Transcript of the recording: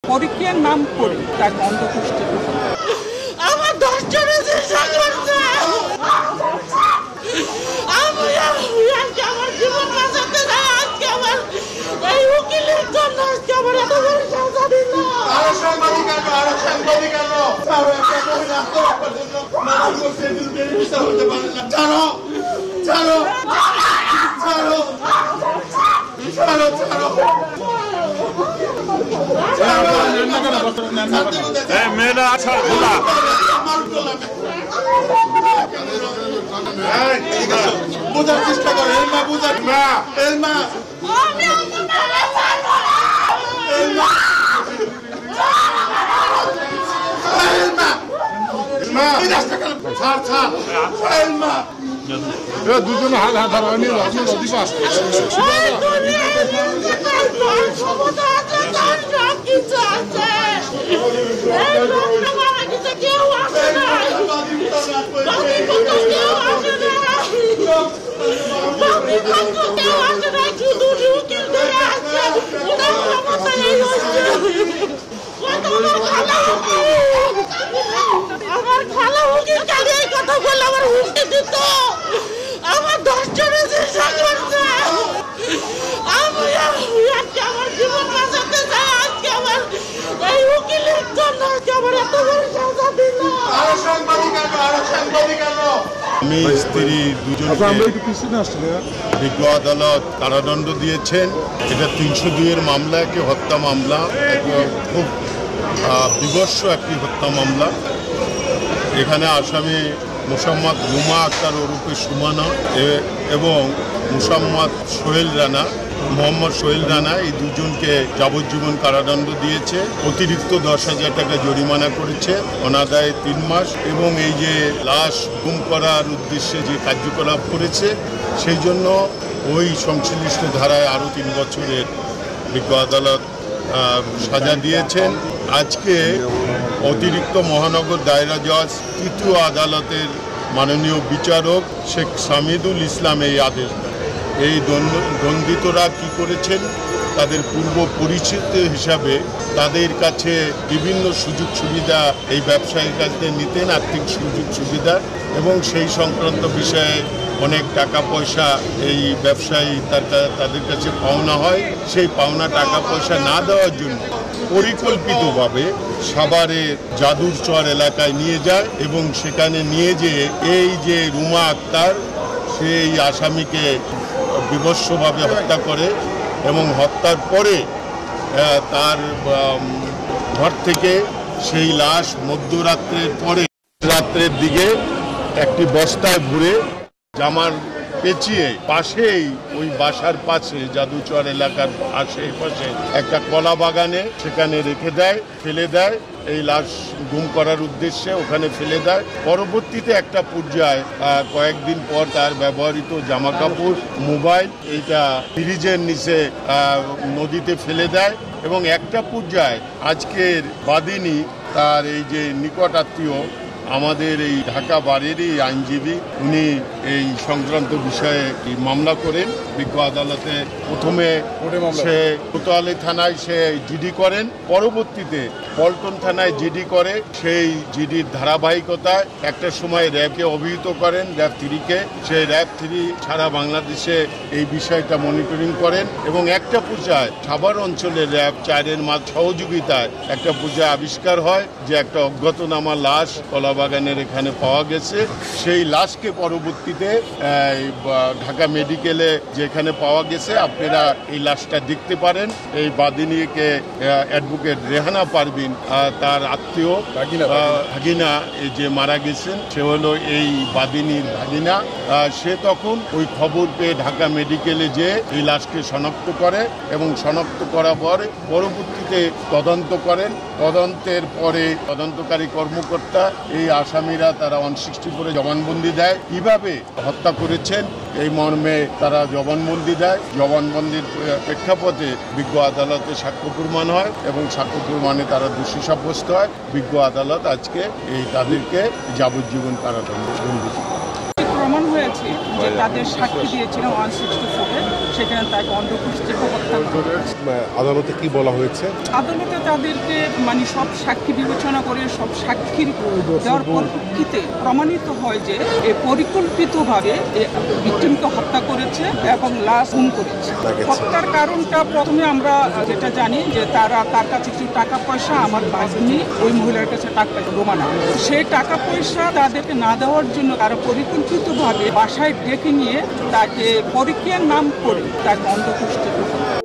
পরকীয়ার নাম করে তাকে অন্ধপুষ্টি আমার 10 জনের আমার জীবন বাঁচাতে যায় আজকে আমার এই উকিলের জন্য আজকে আমার এত বড় সাজা দিল। আরো সাংবাদিক আনো ছাড়ো একটা মহিলা আত্মরক্ষার জন্য মারা করছে দিন বিচার হতে পারে না। ছাড়ো ছাড়ো ছাড়ো ছাড়ো ছাড়ো মেয়েরা আচ্ছা বোঝার চেষ্টা করো এলমা বোঝার এলমা দুজনে হাত হাত ধরানি অধিবাস আমার খালা উকিল কাজে এই কথা বলে আমার হুমকি দিত। আমার 10 জনের আমার জীবন বাঁচাতে যায় আজকে আমার এই উকিলের জন্য আজকে আমার এত বড় সাজা দিল। আরো সাংবাদিক আনো আমি স্ত্রী দুজনকে বিজ্ঞ আদালত কারাদণ্ড দিয়েছেন। এটা 302-এর মামলা, একটি হত্যা মামলা, খুব বিভৎস একটি হত্যা মামলা। এখানে আসামি মোসাম্মদ রুমা আক্তার ওরফে সুমানা এবং মোসাম্মদ মোহাম্মদ সোহেল রানা এই দুজনকে যাবজ্জীবন কারাদণ্ড দিয়েছে। অতিরিক্ত 10,000 টাকা জরিমানা করেছে, অনাদায়ে 3 মাস। এবং এই যে লাশ গুম করার উদ্দেশ্যে যে কার্যকলাপ করেছে সেই জন্য ওই সংশ্লিষ্ট ধারায় আরও 3 বছরের বিজ্ঞ আদালত সাজা দিয়েছেন। আজকে অতিরিক্ত মহানগর দায়রা জজ 3য় আদালতের মাননীয় বিচারক শেখ সামিদুল ইসলাম এই আদেশ দেন। এই দণ্ডিতরা কি করেছেন, তাদের পূর্ব পরিচিত হিসাবে তাদের কাছে বিভিন্ন সুযোগ সুবিধা এই ব্যবসায়ীর কাছে নিতেন, আর্থিক সুযোগ সুবিধা, এবং সেই সংক্রান্ত বিষয়ে অনেক টাকা পয়সা এই ব্যবসায়ী তাদের কাছে পাওনা হয়। সেই পাওনা টাকা পয়সা না দেওয়ার জন্য পরিকল্পিতভাবে সাভারের জাদুর চর এলাকায় নিয়ে যায় এবং সেখানে নিয়ে যেয়ে এই যে রুমা আক্তার সেই আসামিকে বিভৎসভাবে হত্যা করে এবং হত্যার পরে তার ঘর থেকে সেই লাশ মধ্যরাত্রের পরে রাত্রের দিকে একটি বস্তায় ভরে জামার পেঁচিয়ে পাশেই ওই বাসার পাশে জাদুচর এলাকার আশেপাশে একটা কলা বাগানে সেখানে রেখে দেয়, ফেলে দেয়। এই লাশ গুম করার উদ্দেশ্যে ওখানে ফেলে দেয়। পরবর্তীতে একটা পর্যায়ে কয়েকদিন পর তার ব্যবহৃত জামা কাপড়, মোবাইল এইটা ফ্রিজের নিচে নদীতে ফেলে দেয়। এবং একটা পর্যায়ে আজকের বাদিনী তার এই যে নিকট আত্মীয় আমাদের এই ঢাকা বাড়িরই আইনজীবী, উনি এই সংক্রান্ত বিষয়ে মামলা করেন বিজ্ঞ আদালতে। প্রথমে সে কোতোয়ালি থানায় সে জিডি করেন, পরবর্তীতে পল্টন থানায় জিডি করে। সেই জিডির ধারাবাহিকতায় একটা সময় র্যাবকে অভিহিত করেন, র্যাব 3-কে। সেই র্যাব 3 সারা বাংলাদেশে এই বিষয়টা মনিটরিং করেন এবং একটা পর্যায়ে সাভার অঞ্চলের র্যাব 4-এর সহযোগিতায় একটা পর্যায়ে আবিষ্কার হয় যে একটা অজ্ঞাতনামা লাশ কলাবাগানের এখানে পাওয়া গেছে। সেই লাশকে পরবর্তীতে ঢাকা মেডিকেলে যেখানে পাওয়া গেছে, আপনারা এই লাশটা দেখতে পারেন। এই বাদিনীকে অ্যাডভোকেট রেহানা পারভিন, তার আত্মীয় ভাগিনা যে মারা গেছেন, সে হলো এই বাদিনীর ভাগিনা। সে তখন ওই খবর পেয়ে ঢাকা মেডিকেলে যে এই লাশকে শনাক্ত করে এবং শনাক্ত করার পরে পরবর্তীতে তদন্ত করেন। তদন্তের পরে তদন্তকারী কর্মকর্তা এই আসামিরা তারা 164 জবানবন্দি দেয়, কিভাবে হত্যা করেছেন এই মর্মে তারা জবানবন্দি দেয়। জবানবন্দির প্রেক্ষাপটে বিজ্ঞ আদালতে সাক্ষ্য প্রমাণ হয় এবং সাক্ষ্য প্রমাণে তারা দোষী সাব্যস্ত হয়। বিজ্ঞ আদালত আজকে তাদেরকে যাবজ্জীবন কারাদণ্ড প্রমাণ হয়েছে যে তাদের সাক্ষী দিয়েছিলেন 164-এ, সেখানে তাকে অন্ধকুষ্ঠিতে হত্যা করে। আদালতে কি বলা হয়েছে? আদালতে তাদেরকে মানে সব সাক্ষী বিবেচনা করে সব সাক্ষীর দেওয়ার পরিপ্রেক্ষিতে প্রমাণিত হয় যে পরিকল্পিতভাবে ভিকটিমকে হত্যা করেছে এবং লাশ গুম করেছে। হত্যার কারণটা প্রথমে আমরা যেটা জানি যে তার কাছে কিছু টাকা পয়সা, আমার বাগনি ওই মহিলার কাছে টাকা রোমানা, সেই টাকা পয়সা তাদেরকে না দেওয়ার জন্য তারা পরিকল্পিতভাবে বাসায় ডেকে নিয়ে তাকে পরকীয়ার নাম করে তাকে অন্ধকুষ্ঠিত করে।